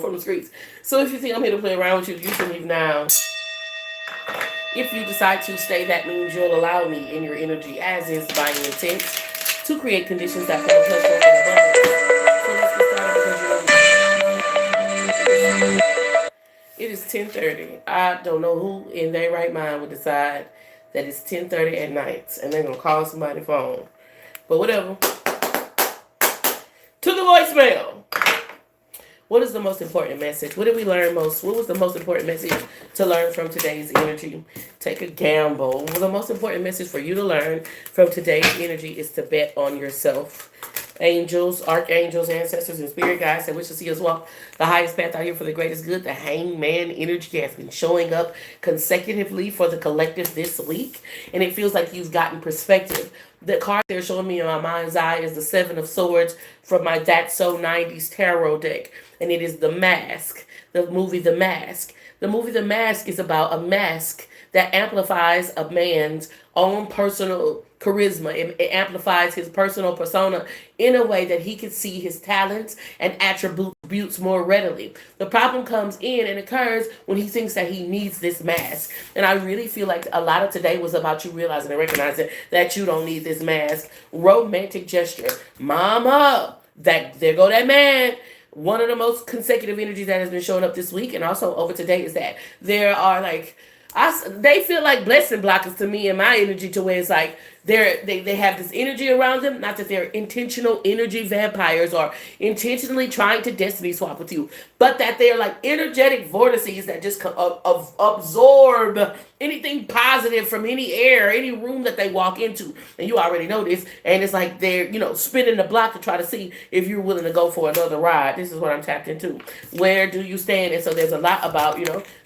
from the streets. So if you think I'm here to play around with you, you should leave now. If you decide to stay, that means you'll allow me in your energy, as is my intent, to create conditions that promote health, wealth, and abundance. So let's get started because it is 10:30. I don't know who in their right mind would decide that it's 10:30 at night and they're gonna call somebody's phone. But whatever. To the voicemail. What is the most important message? What did we learn most? What was the most important message to learn from today's energy? Take a gamble. Well, the most important message for you to learn from today's energy is to bet on yourself. Angels, archangels, ancestors, and spirit guides that wish to see us walk the highest path out here for the greatest good. The hangman energy has been showing up consecutively for the collective this week, and it feels like you've gotten perspective. The card they're showing me in my mind's eye is the Seven of Swords from my That's So 90s tarot deck, and it is The Mask, the movie The Mask. The movie The Mask is about a mask that amplifies a man's own personal charisma. It amplifies his personal persona in a way that he can see his talents and attributes more readily. The problem comes in and occurs when he thinks that he needs this mask. And I really feel like a lot of today was about you realizing and recognizing that you don't need this mask. Romantic gesture. Mama, that there go that man. One of the most consecutive energies that has been showing up this week and also over today is that there are like they feel like blessing blockers to me and my energy, to where it's like they have this energy around them. Not that they're intentional energy vampires or intentionally trying to destiny swap with you, but that they're like energetic vortices that just absorb anything positive from any air, any room that they walk into. And you already know this. And it's like they're, spinning the block to try to see if you're willing to go for another ride. This is what I'm tapped into. Where do you stand? And so there's a lot about,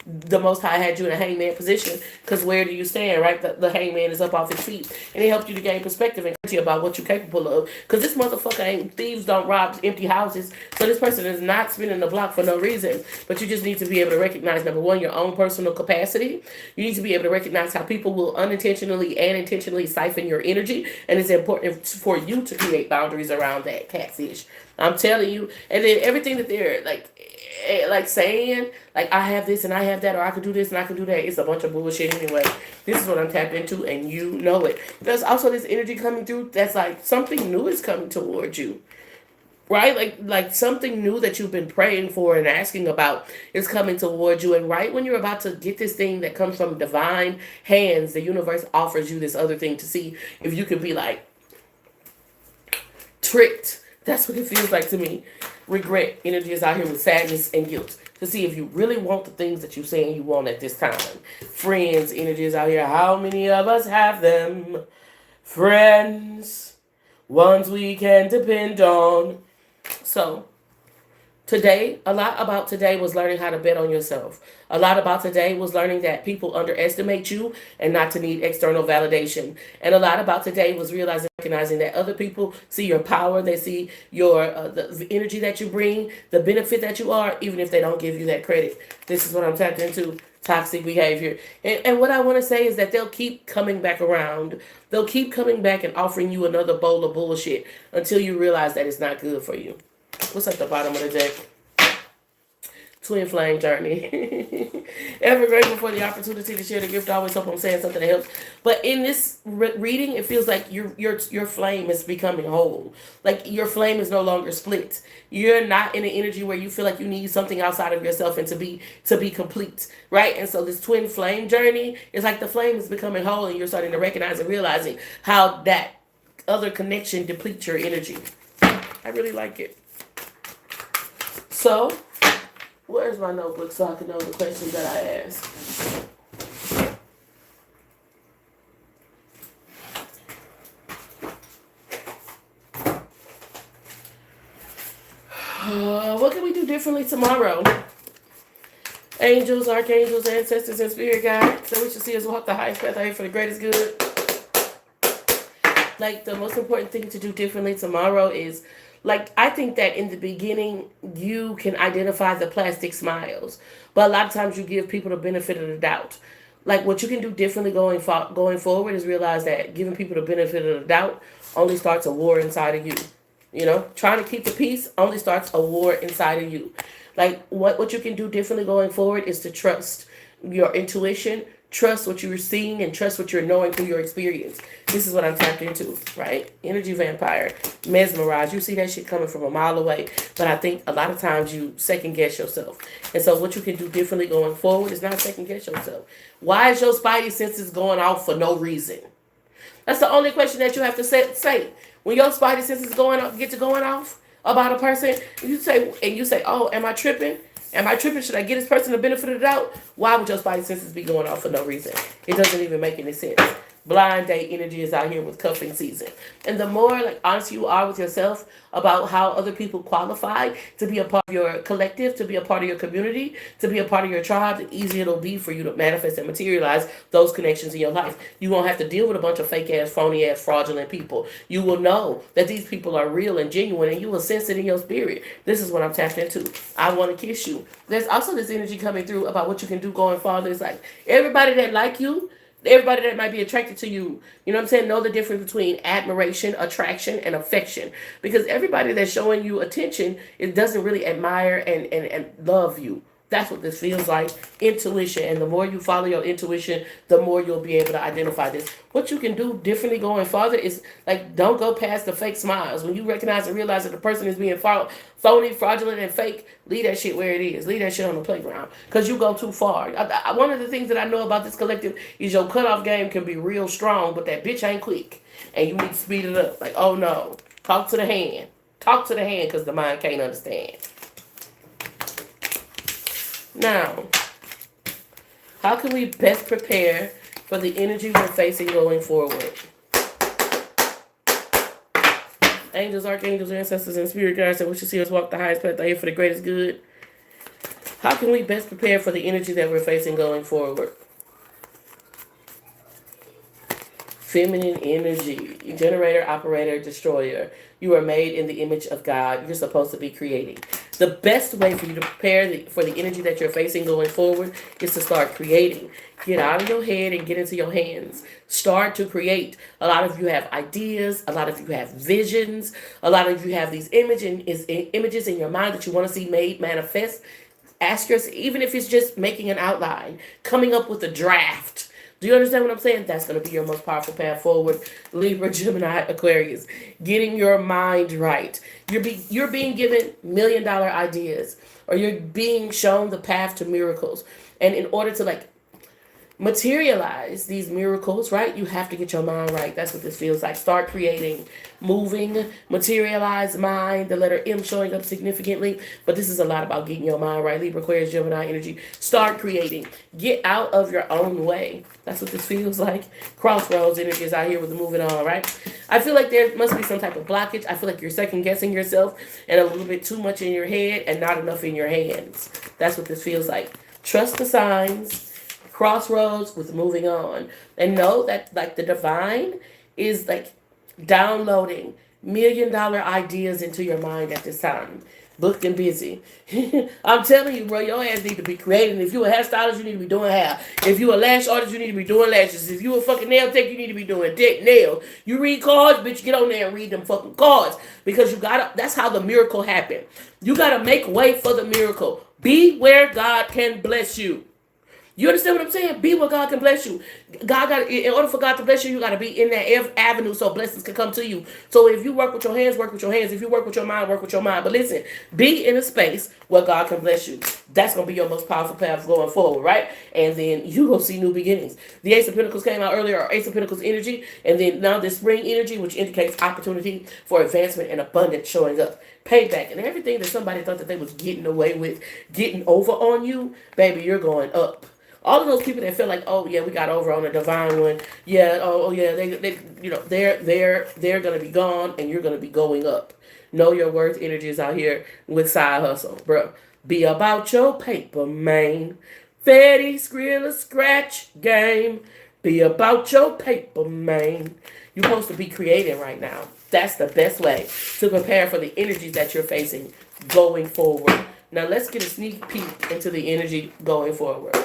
the Most High had you in a hangman position, because where do you stand, right? The hangman is up off his feet, and it helped you to gain perspective and clarity about what you're capable of, because this motherfucker ain't, thieves don't rob empty houses, so this person is not spinning the block for no reason. But you just need to be able to recognize, number one, your own personal capacity. You need to be able to recognize how people will unintentionally and intentionally siphon your energy, and it's important for you to create boundaries around that, catfish. I'm telling you. And then everything that they're like saying, like, I have this and I have that, or I could do this and I could do that, it's a bunch of bullshit anyway. This is what I'm tapped into, and you know it. There's also this energy coming through that's like something new is coming towards you. Right? Like something new that you've been praying for and asking about is coming towards you. And right when you're about to get this thing that comes from divine hands, the universe offers you this other thing to see if you can be like tricked. That's what it feels like to me. Regret energy is out here with sadness and guilt to see if you really want the things that you're saying you want at this time. Friends energy is out here. How many of us have them? Friends, ones we can depend on. So today, a lot about today was learning how to bet on yourself. A lot about today was learning that people underestimate you and not to need external validation. And a lot about today was recognizing that other people see your power, they see your the energy that you bring, the benefit that you are, even if they don't give you that credit. This is what I'm tapped into. Toxic behavior. And what I want to say is that they'll keep coming back around. They'll keep coming back and offering you another bowl of bullshit until you realize that it's not good for you. What's at the bottom of the deck? Twin flame journey. Ever grateful for the opportunity to share the gift. I always hope I'm saying something that helps. But in this reading, it feels like your flame is becoming whole. Like your flame is no longer split. You're not in an energy where you feel like you need something outside of yourself and to be complete, right? And so this twin flame journey is like the flame is becoming whole, and you're starting to recognize and realizing how that other connection depletes your energy. I really like it. So, where's my notebook so I can know the questions that I asked? What can we do differently tomorrow? Angels, archangels, ancestors, and spirit guides. So we should see us walk the highest path out here for the greatest good. Like, the most important thing to do differently tomorrow is, like, I think that in the beginning, you can identify the plastic smiles. But a lot of times you give people the benefit of the doubt. Like, what you can do differently going forward is realize that giving people the benefit of the doubt only starts a war inside of you. Trying to keep the peace only starts a war inside of you. Like what you can do differently going forward is to trust your intuition, trust what you're seeing, and trust what you're knowing through your experience. This is what I'm tapped into, right? Energy vampire, mesmerized. You see that shit coming from a mile away, but I think a lot of times you second guess yourself. And so what you can do differently going forward is not second guess yourself. Why is your spidey senses going off for no reason? That's the only question that you have to say. When your spidey senses get to going off about a person, you say, "Oh, am I tripping? Am I tripping? Should I give this person the benefit of the doubt?" Why would your spidey senses be going off for no reason? It doesn't even make any sense. Blind date energy is out here with cuffing season. And the more like honest you are with yourself about how other people qualify to be a part of your collective, to be a part of your community, to be a part of your tribe, the easier it'll be for you to manifest and materialize those connections in your life. You won't have to deal with a bunch of fake ass, phony ass, fraudulent people. You will know that these people are real and genuine, and you will sense it in your spirit. This is what I'm tapped into. I want to kiss you. There's also this energy coming through about what you can do going farther. It's like everybody that like you, everybody that might be attracted to you, you know what I'm saying, know the difference between admiration, attraction, and affection. Because everybody that's showing you attention, it doesn't really admire and love you. That's what this feels like. Intuition. And the more you follow your intuition, the more you'll be able to identify this. What you can do differently going farther is, like, don't go past the fake smiles. When you recognize and realize that the person is being phony, fraudulent, and fake, leave that shit where it is. Leave that shit on the playground. Because you go too far. One of the things that I know about this collective is your cutoff game can be real strong, but that bitch ain't quick. And you need to speed it up. Like, oh no. Talk to the hand. Talk to the hand because the mind can't understand. Now, how can we best prepare for the energy we're facing going forward? Angels, archangels, ancestors, and spirit guides that wish to see us walk the highest path here for the greatest good. How can we best prepare for the energy that we're facing going forward? Feminine energy, generator, operator, destroyer. You are made in the image of God. You're supposed to be creating. The best way for you to prepare for the energy that you're facing going forward is to start creating. Get out of your head and get into your hands. Start to create. A lot of you have ideas. A lot of you have visions. A lot of you have these images in your mind that you want to see made manifest. Ask yourself, even if it's just making an outline, coming up with a draft. Do you understand what I'm saying? That's going to be your most powerful path forward. Libra, Gemini, Aquarius. Getting your mind right. You're being given $1 million ideas, or you're being shown the path to miracles. And in order to materialize these miracles, right, you have to get your mind right. That's what this feels like. Start creating, moving, materialize mind, the letter M showing up significantly. But this is a lot about getting your mind right. Libra, Aquarius, Gemini energy. Start creating. Get out of your own way. That's what this feels like. Crossroads energy is out here with the moving on, right? I feel like there must be some type of blockage. I feel like you're second guessing yourself and a little bit too much in your head and not enough in your hands. That's what this feels like. Trust the signs. Crossroads with moving on. And know that the divine is downloading $1 million ideas into your mind at this time. Booked and busy. I'm telling you, bro, your ass need to be creating. If you a hairstylist, you need to be doing hair. If you a lash artist, you need to be doing lashes. If you a fucking nail tech, you need to be doing nails. You read cards, bitch, get on there and read them fucking cards. Because that's how the miracle happened. You gotta make way for the miracle. Be where God can bless you. You understand what I'm saying? Be where God can bless you. In order for God to bless you, you got to be in that avenue so blessings can come to you. So if you work with your hands, work with your hands. If you work with your mind, work with your mind. But listen, be in a space where God can bless you. That's going to be your most powerful path going forward, right? And then you go see new beginnings. The Ace of Pentacles came out earlier, or Ace of Pentacles energy. And then now this spring energy, which indicates opportunity for advancement and abundance showing up. Payback. And everything that somebody thought that they was getting away with, getting over on you, baby, you're going up. All of those people that feel like, oh yeah, we got over on a divine one. Yeah, oh yeah, they're gonna be gone and you're gonna be going up. Know your worth. Energy is out here with side hustle, bro. Be about your paper, man. Fatty, Skrilla, scratch game. Be about your paper, man. You're supposed to be creating right now. That's the best way to prepare for the energies that you're facing going forward. Now let's get a sneak peek into the energy going forward.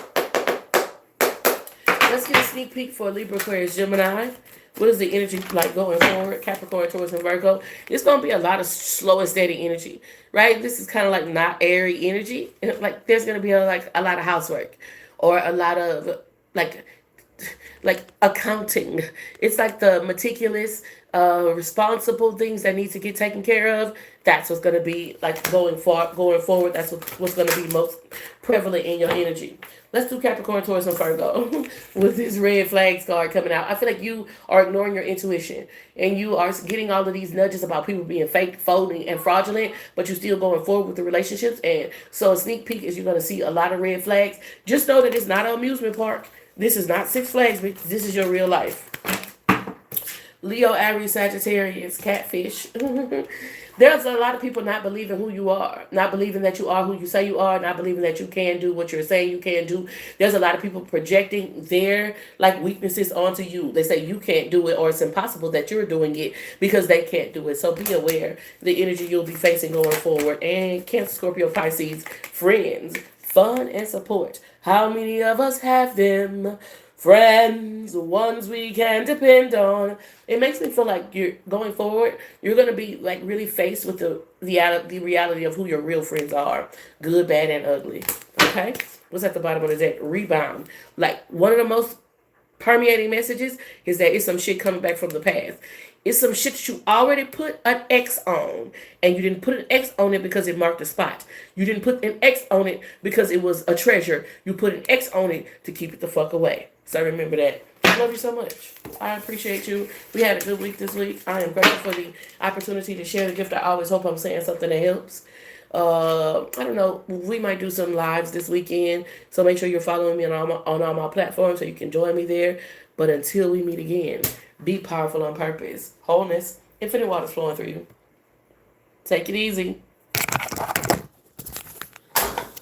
let's get a sneak peek for Libra, Aquarius, Gemini. What is the energy like going forward? Capricorn, Taurus, and Virgo. It's going to be a lot of slow and steady energy, right? This is kind of like not airy energy. Like there's going to be a lot of housework or a lot of like accounting. It's like the meticulous, responsible things that need to get taken care of. That's what's going to be like going forward. That's what's going to be most prevalent in your energy. Let's do Capricorn, Taurus, and Virgo with this red flags card coming out. I feel like you are ignoring your intuition and you are getting all of these nudges about people being fake, phony, and fraudulent, but you're still going forward with the relationships. And so a sneak peek is you're going to see a lot of red flags. Just know that it's not an amusement park. This is not Six Flags, but this is your real life. Leo, Aries, Sagittarius, Catfish. There's a lot of people not believing who you are, not believing that you are who you say you are, not believing that you can do what you're saying you can do. There's a lot of people projecting their weaknesses onto you. They say you can't do it or it's impossible that you're doing it because they can't do it. So be aware the energy you'll be facing going forward. And Cancer, Scorpio, Pisces, friends, fun and support. How many of us have them? Friends, ones we can depend on. It makes me feel like you're going forward. You're going to be really faced with the reality of who your real friends are. Good, bad, and ugly. Okay? What's at the bottom of the deck? Rebound. One of the most permeating messages is that it's some shit coming back from the past. It's some shit that you already put an X on. And you didn't put an X on it because it marked a spot. You didn't put an X on it because it was a treasure. You put an X on it to keep it the fuck away. So remember that. I love you so much. I appreciate you. We had a good week this week. I am grateful for the opportunity to share the gift. I always hope I'm saying something that helps. I don't know. We might do some lives this weekend. So make sure you're following me on all my platforms so you can join me there. But until we meet again, be powerful on purpose. Wholeness. Infinite waters flowing through you. Take it easy.